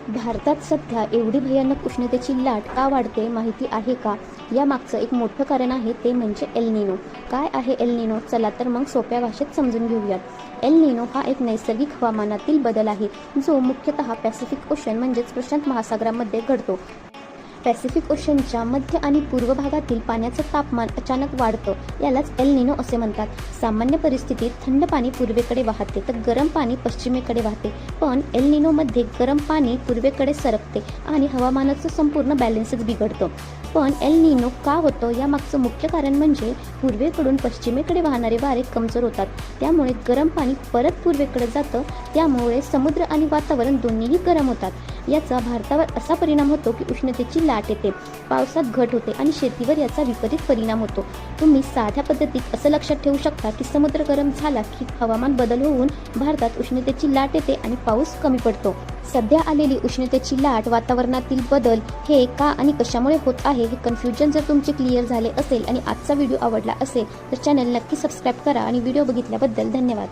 भारतात सध्या एवढी भयानक उष्णतेची लाट का वाढते माहिती आहे का? यामागचं एक मोठं कारण आहे ते म्हणजे एल निनो. काय आहे एल निनो? चला तर मग सोप्या भाषेत समजून घेऊयात. एल निनो हा एक नैसर्गिक हवामानातील बदल आहे जो मुख्यतः पॅसिफिक ओशन म्हणजेच प्रशांत महासागरामध्ये घडतो. पॅसिफिक ओशनच्या मध्य आणि पूर्व भागातील पाण्याचं तापमान अचानक वाढतं, यालाच एल निनो असे म्हणतात. सामान्य परिस्थितीत थंड पाणी पूर्वेकडे वाहते तर गरम पाणी पश्चिमेकडे वाहते, पण एल निनोमध्ये गरम पाणी पूर्वेकडे सरकते आणि हवामानाचं संपूर्ण बॅलन्सच बिघडतं. पण एल निनो का होतं यामागचं मुख्य कारण म्हणजे पूर्वेकडून पश्चिमेकडे वाहणारे वारे कमजोर होतात, त्यामुळे गरम पाणी परत पूर्वेकडे जातं, त्यामुळे समुद्र आणि वातावरण दोन्हीही गरम होतात. याचा भारतावर असा परिणाम होतो की उष्णतेची लाट येते, पावसात घट होते आणि शेतीवर याचा विपरीत परिणाम होतो. तुम्ही साध्या पद्धतीत असं लक्षात ठेवू शकता की समुद्र गरम झाला की हवामान बदल होऊन भारतात उष्णतेची लाट येते आणि पाऊस कमी पडतो. सध्या आलेली उष्णतेची लाट, वातावरणातील बदल हे का आणि कशामुळे होत आहे हे कन्फ्युजन जर तुमचे क्लिअर झाले असेल आणि आजचा व्हिडिओ आवडला असेल तर चॅनल नक्की सबस्क्राईब करा आणि व्हिडिओ बघितल्याबद्दल धन्यवाद.